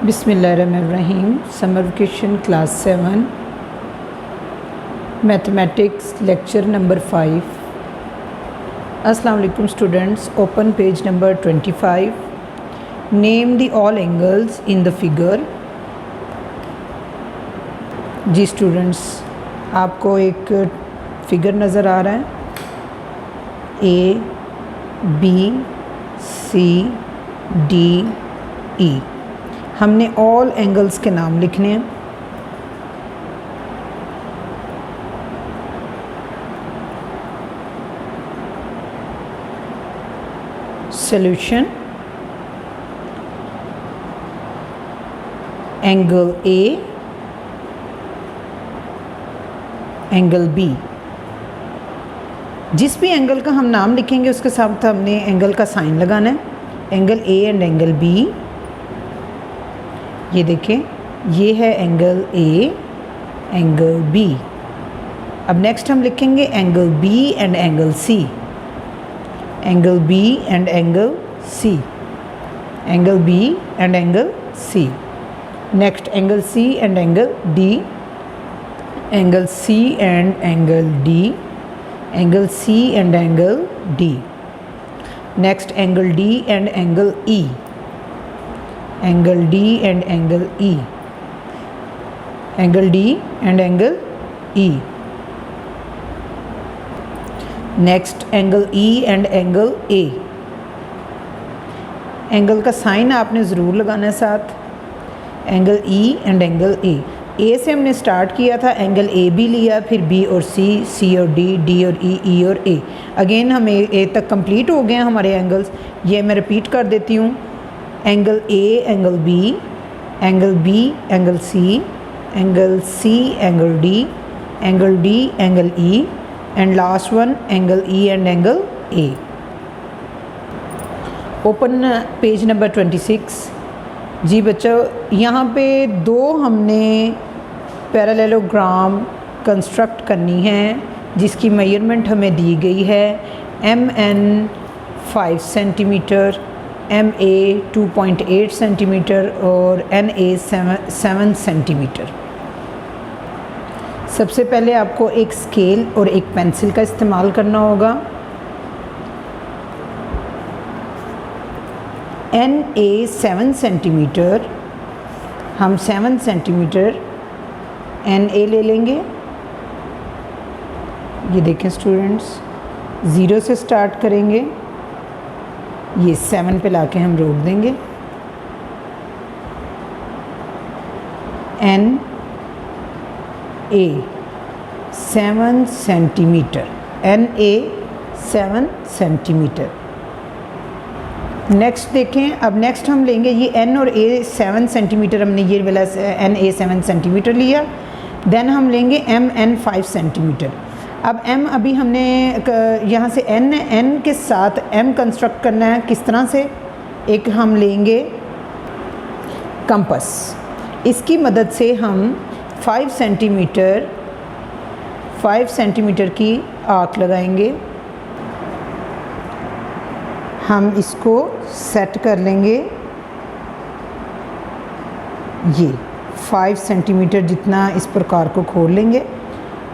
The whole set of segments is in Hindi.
बिस्मिल्लाहिर्रहमानिर्रहीम। Summer vacation class 7 mathematics lecture number 5। अस्सलाम वालेकुम students. Open page number 25। Name the all angles in the figure. जी स्टूडेंट्स, आपको एक फिगर नज़र आ रहा है, A B C D E. हमने ऑल एंगल्स के नाम लिखने हैं। Solution: angle A, angle B. जिस भी एंगल का हम नाम लिखेंगे उसके साथ हमने एंगल का साइन लगाना है। Angle A and angle B. ये देखें, ये है एंगल ए, एंगल बी। अब नेक्स्ट हम लिखेंगे angle B and angle C. Angle B and angle C, angle B and angle C. Next angle C and angle D, angle C and angle D, angle C and angle D. Next angle D and angle E, angle D and angle E, angle D and angle E. Next angle E and angle A. Angle का साइन आपने ज़रूर लगाना है साथ। Angle E and angle A. A से हमने स्टार्ट किया था, एंगल ए बी लिया, फिर बी और सी और डी और ई और ए। अगेन हम ए तक कंप्लीट हो गए हैं हमारे एंगल्स। ये मैं रिपीट कर देती हूँ। Angle A, angle B, angle B, angle C, angle C, angle D, angle E, and last one angle E and angle A. Open page number 26। जी बच्चों, यहाँ पे दो हमने पैरेललोग्राम कंस्ट्रक्ट करनी है जिसकी मेजरमेंट हमें दी गई है M N 5 centimetre, M A 2.8 centimetre और एन ए 7 सेंटीमीटर। सबसे पहले आपको एक स्केल और एक पेंसिल का इस्तेमाल करना होगा। एन ए 7 सेंटीमीटर, हम 7 सेंटीमीटर एन ए ले लेंगे। ये देखें स्टूडेंट्स, 0 से स्टार्ट करेंगे, ये 7 पे लाके हम रोक देंगे। N A 7 centimetre, N A 7 centimetre. Next देखें, अब नेक्स्ट हम लेंगे ये एन और ए 7 सेंटीमीटर, हमने ये वाला एन ए 7 सेंटीमीटर लिया। देन हम लेंगे एम एन 5 सेंटीमीटर। अब m अभी हमने यहाँ से n के साथ m कंस्ट्रक्ट करना है। किस तरह से? एक हम लेंगे कंपस, इसकी मदद से हम 5 सेंटीमीटर की आर्क लगाएंगे। हम इसको सेट कर लेंगे, ये 5 सेंटीमीटर जितना इस प्रकार को खोल लेंगे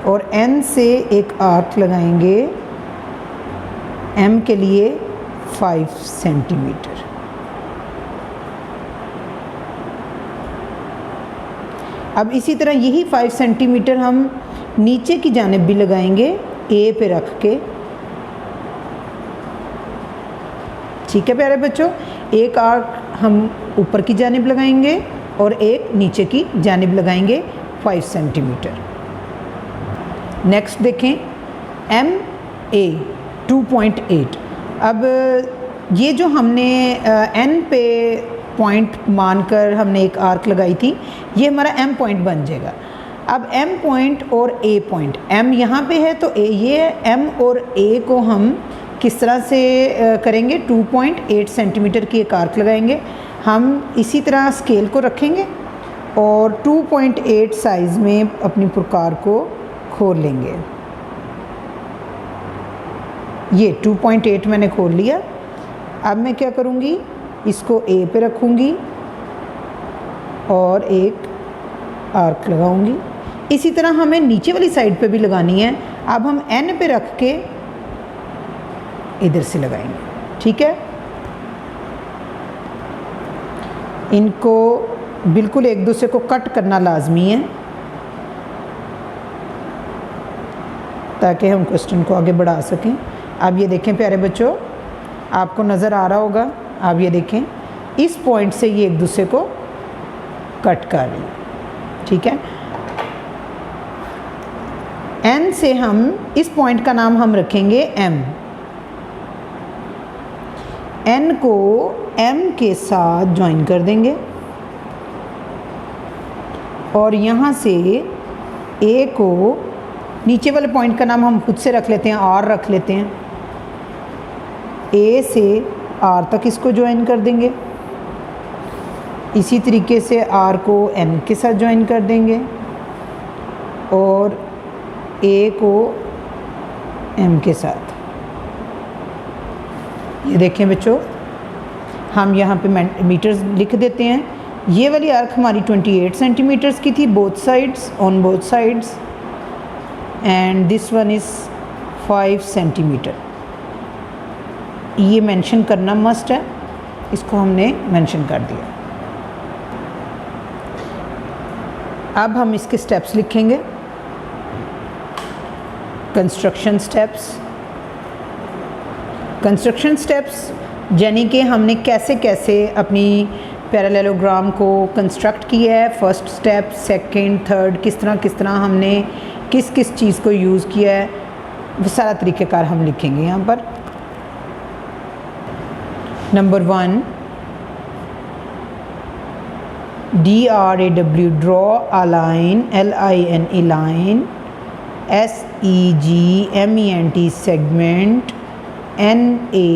और N से एक आर्क लगाएंगे M के लिए 5 सेंटीमीटर। अब इसी तरह यही 5 सेंटीमीटर हम नीचे की जानिब भी लगाएंगे A पे रख के। ठीक है प्यारे बच्चों, एक आर्क हम ऊपर की जानिब लगाएंगे और एक नीचे की जानिब लगाएंगे 5 सेंटीमीटर। नेक्स्ट देखें, एम ए 2.8। अब ये जो हमने एन पे पॉइंट मानकर हमने एक आर्क लगाई थी, ये हमारा एम पॉइंट बन जाएगा। अब एम पॉइंट और ए पॉइंट, एम यहाँ पे है तो ये एम और ए को हम किस तरह से करेंगे? 2.8 सेंटीमीटर की एक आर्क लगाएंगे। हम इसी तरह स्केल को रखेंगे और 2.8 साइज़ में अपनी प्रकार को खोल लेंगे। ये 2.8 मैंने खोल लिया। अब मैं क्या करूँगी, इसको ए पे रखूँगी और एक आर्क लगाऊंगी। इसी तरह हमें नीचे वाली साइड पे भी लगानी है। अब हम एन पे रख के इधर से लगाएंगे, ठीक है। इनको बिल्कुल एक दूसरे को कट करना लाजमी है ताकि हम क्वेश्चन को आगे बढ़ा सकें। अब ये देखें प्यारे बच्चों, आपको नज़र आ रहा होगा, आप ये देखें इस पॉइंट से ये एक दूसरे को कट कर रही है, ठीक है। एन से हम इस पॉइंट का नाम हम रखेंगे एम। एन को एम के साथ ज्वाइन कर देंगे और यहाँ से ए को, नीचे वाले पॉइंट का नाम हम खुद से रख लेते हैं, आर रख लेते हैं। ए से आर तक इसको ज्वाइन कर देंगे। इसी तरीके से आर को एन के साथ ज्वाइन कर देंगे और ए को एम के साथ। ये देखें बच्चों, हम यहाँ पे मीटर्स लिख देते हैं। ये वाली आर्क हमारी 28 सेंटीमीटर्स की थी, both sides, on both sides, and this one is 5 centimetre. ये मेंशन करना मस्ट है, इसको हमने मेंशन कर दिया। अब हम इसके स्टेप्स लिखेंगे, कंस्ट्रक्शन स्टेप्स। कंस्ट्रक्शन स्टेप्स यानी कि हमने कैसे कैसे अपनी पैरेललोग्राम को कंस्ट्रक्ट किया है, फर्स्ट स्टेप, सेकंड, थर्ड, किस तरह हमने किस किस चीज़ को यूज़ किया है, वो सारा तरीक़ेकार हम लिखेंगे यहाँ पर। Number 1, DRAW, draw a line, LINE line, SEGMENT segment, NA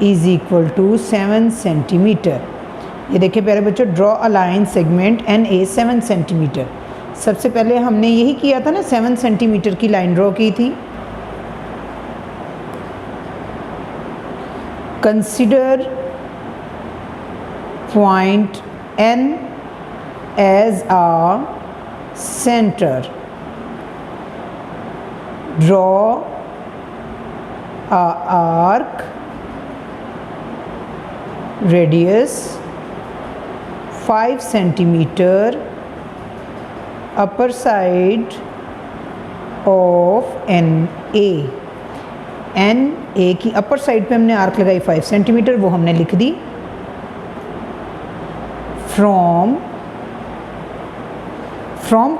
is equal to 7 centimetre. ये देखिए प्यारे बच्चों, draw a line segment NA 7 centimetre. सबसे पहले हमने यही किया था ना, 7 सेंटीमीटर की लाइन ड्रॉ की थी। Consider point N as a centre, draw a arc, radius 5 centimeter, upper side of NA। NA की अपर साइड पे हमने आर्क लगाई 5 सेंटीमीटर, वो हमने लिख दी। From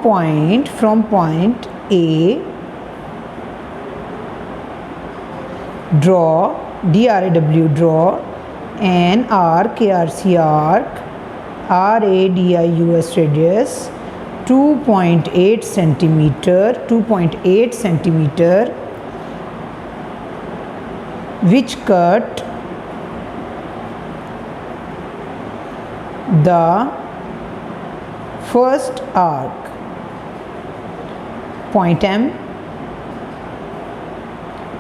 point A, draw, DRAW, draw an arc, ARC arc, RADIUS radius 2.8 centimeter, which cut the first arc, point M,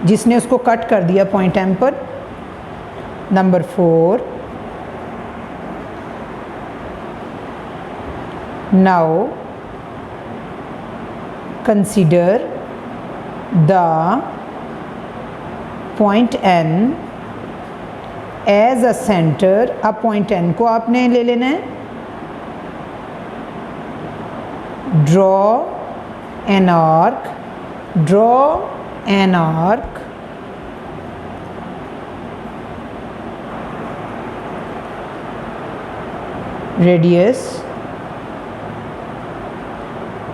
जिसने उसको कट कर दिया पॉइंट एम पर। Number 4, now consider the point N as a centre. अब पॉइंट एन को आपने ले लेना है। Draw an arc, radius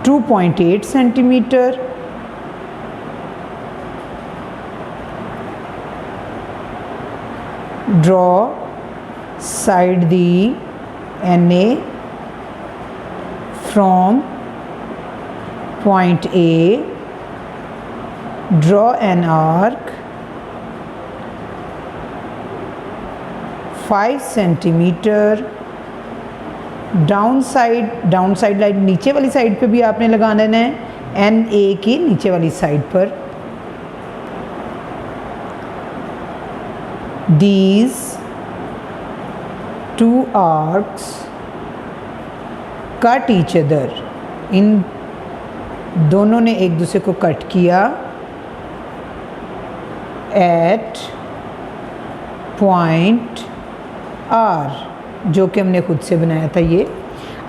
2.8 centimeter, draw side the NA from point A, draw an arc 5 centimeter, down side line नीचे वाली साइड पे भी आपने लगा देना है, NA की नीचे वाली साइड पर। These two arcs cut each other, इन दोनों ने एक दूसरे को कट किया एट पॉइंट आर, जो कि हमने खुद से बनाया था। ये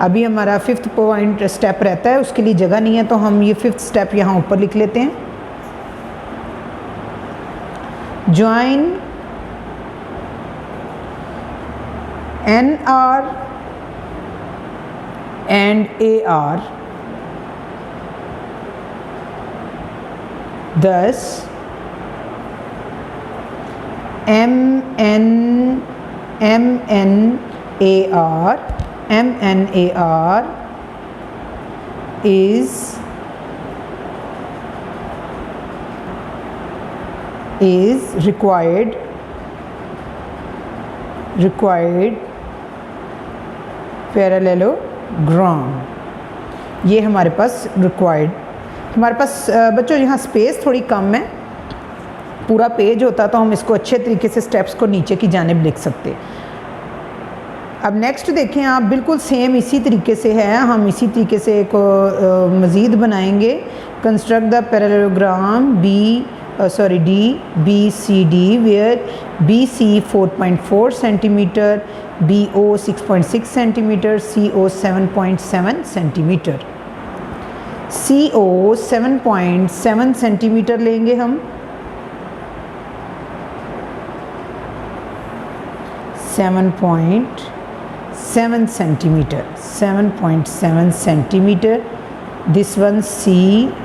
अभी हमारा 5th पॉइंट स्टेप रहता है, उसके लिए जगह नहीं है तो हम ये 5th स्टेप यहाँ ऊपर लिख लेते हैं। Join N R and A R, thus MNAR is required parallelogram। ये हमारे पास रिक्वायर्ड, हमारे पास बच्चों यहाँ स्पेस थोड़ी कम है, पूरा पेज होता तो हम इसको अच्छे तरीके से स्टेप्स को नीचे की जानिब लिख सकते। अब नेक्स्ट देखें आप, बिल्कुल सेम इसी तरीके से है, हम इसी तरीके से एक मज़ीद बनाएंगे। Construct the parallelogram DBCD where BC 4.4 centimetre, BO 6.6 centimetre, CO 7.7 centimetre. CO 7.7 centimetre लेंगे हम, 7.7 centimetre, this one C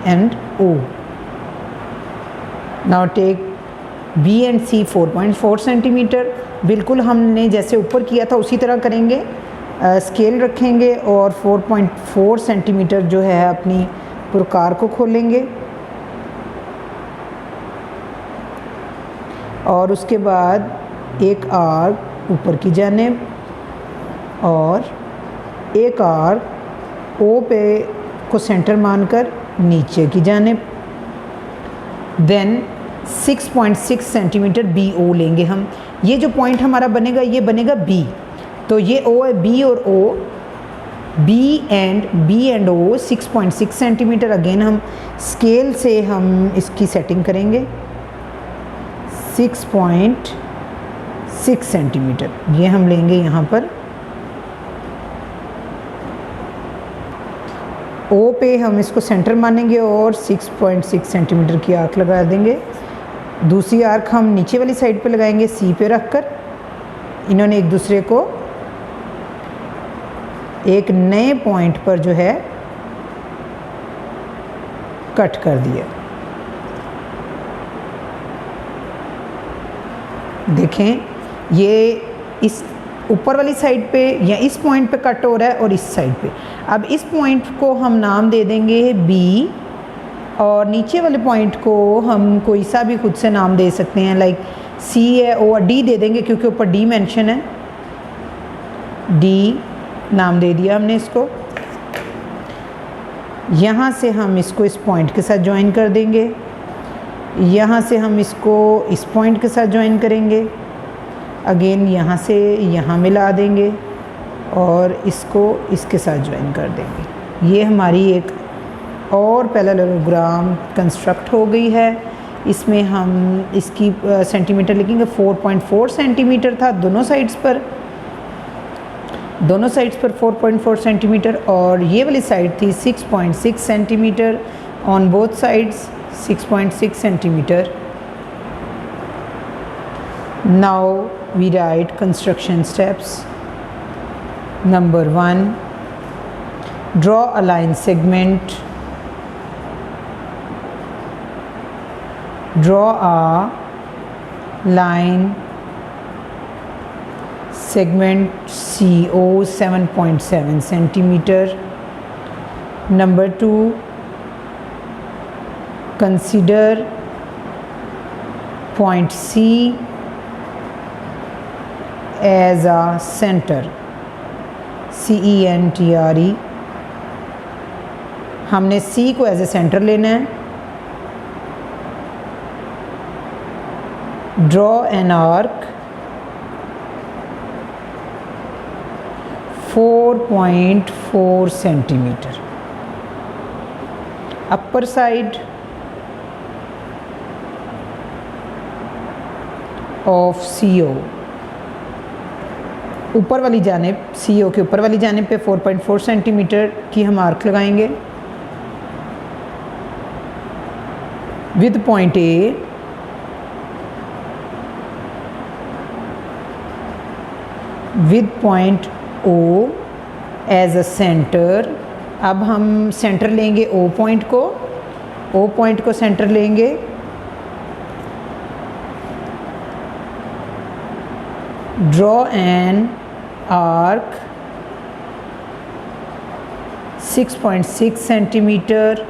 and O। now take B and C 4.4 centimetre, बिल्कुल हमने जैसे ऊपर किया था उसी तरह करेंगे, स्केल रखेंगे और 4.4 सेंटीमीटर जो है अपनी पुरकार को खोलेंगे और उसके बाद एक आर्क ऊपर की जानिब और एक आर्क ओ पे को सेंटर मानकर नीचे की जानिब, देन 6.6 सेंटीमीटर BO लेंगे हम। ये जो पॉइंट हमारा बनेगा ये बनेगा B, तो ये O है, B और O, B and O 6.6 centimetre. Again हम स्केल से हम इसकी सेटिंग करेंगे, 6.6 सेंटीमीटर ये हम लेंगे यहाँ पर। O पे हम इसको सेंटर मानेंगे और 6.6 सेंटीमीटर की आर्क लगा देंगे। दूसरी आर्क हम नीचे वाली साइड पे लगाएंगे C पे रखकर। इन्होंने एक दूसरे को एक नए पॉइंट पर जो है कट कर दिया। देखें ये इस ऊपर वाली साइड पे या इस पॉइंट पे कट हो रहा है और इस साइड पे। अब इस पॉइंट को हम नाम दे देंगे B और नीचे वाले पॉइंट को हम कोई सा भी खुद से नाम दे सकते हैं, लाइक C है और D दे देंगे क्योंकि ऊपर D मेंशन है, D नाम दे दिया हमने इसको। यहाँ से हम इसको इस पॉइंट के साथ ज्वाइन कर देंगे, यहाँ से हम इसको इस पॉइंट के साथ ज्वाइन करेंगे, अगेन यहाँ से यहाँ मिला देंगे और इसको इसके साथ ज्वाइन कर देंगे। ये हमारी एक और पैरेललोग्राम कंस्ट्रक्ट हो गई है। इसमें हम इसकी सेंटीमीटर लिखेंगे, 4.4 सेंटीमीटर था दोनों साइड्स पर 4.4 सेंटीमीटर और ये वाली साइड थी 6.6 centimetre, on both sides 6.6 centimetre. Now we write construction steps. Number 1, draw a line segment. Draw a line segment CO 7.7 centimeter. Number 2, consider point C as a center, CENTRE। हमने C को एज ए सेंटर लेना है। Draw an arc 4.4 centimetre. Upper side of CO, ऊपर वाली जानिब, CO के ऊपर वाली जानिब पे 4.4 सेंटीमीटर की हम आर्क लगाएंगे with point A with point O as a centre. अब हम सेंटर लेंगे O पॉइंट को सेंटर लेंगे। Draw an arc 6.6 centimetre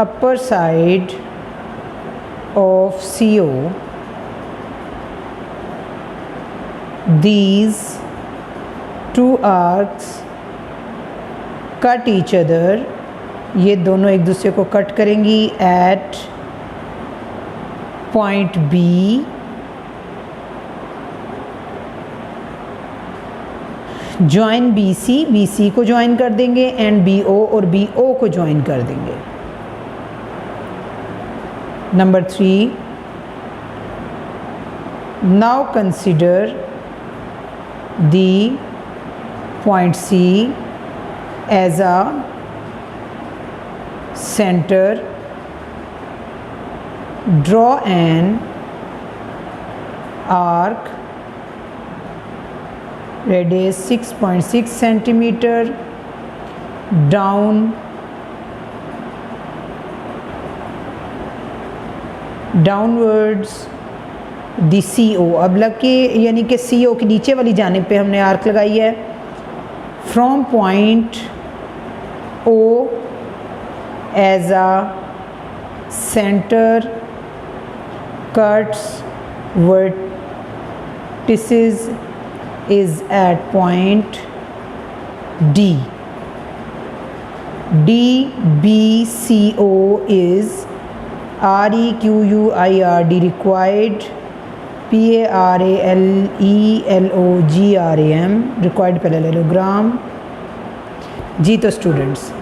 upper side of CO. These two arcs cut each other, ये दोनों एक दूसरे को कट करेंगी at point B join BC को ज्वाइन कर देंगे एंड BO और BO को ज्वाइन कर देंगे। Number 3, now consider the point C as a centre. Draw an arc radius 6.6 centimetre downwards the CO। अब लग के यानी कि CO की नीचे वाली जानिब पे हमने आर्क लगाई है। From point O as a centre cuts vertices is at point D. DBCO is REQUIRD required, PARALLELOGRAM required parallelogram। जी तो स्टूडेंट्स,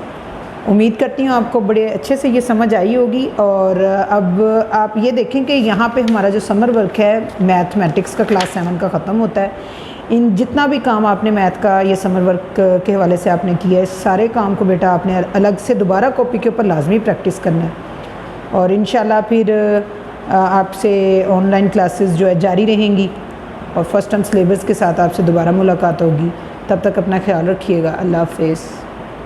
उम्मीद करती हूँ आपको बड़े अच्छे से ये समझ आई होगी। और अब आप ये देखें कि यहाँ पे हमारा जो समर वर्क है मैथमेटिक्स का क्लास 7 का ख़त्म होता है। इन जितना भी काम आपने मैथ का ये समर वर्क के हवाले से आपने किया है, सारे काम को बेटा आपने अलग से दोबारा कॉपी के ऊपर लाजमी प्रैक्टिस करना है। और इंशाल्लाह फिर आपसे ऑनलाइन क्लासेस जो है जारी रहेंगी और फर्स्ट टर्म सिलेबस के साथ आपसे दोबारा मुलाकात होगी। तब तक अपना ख्याल रखिएगा। अल्लाह हाफ़िज़।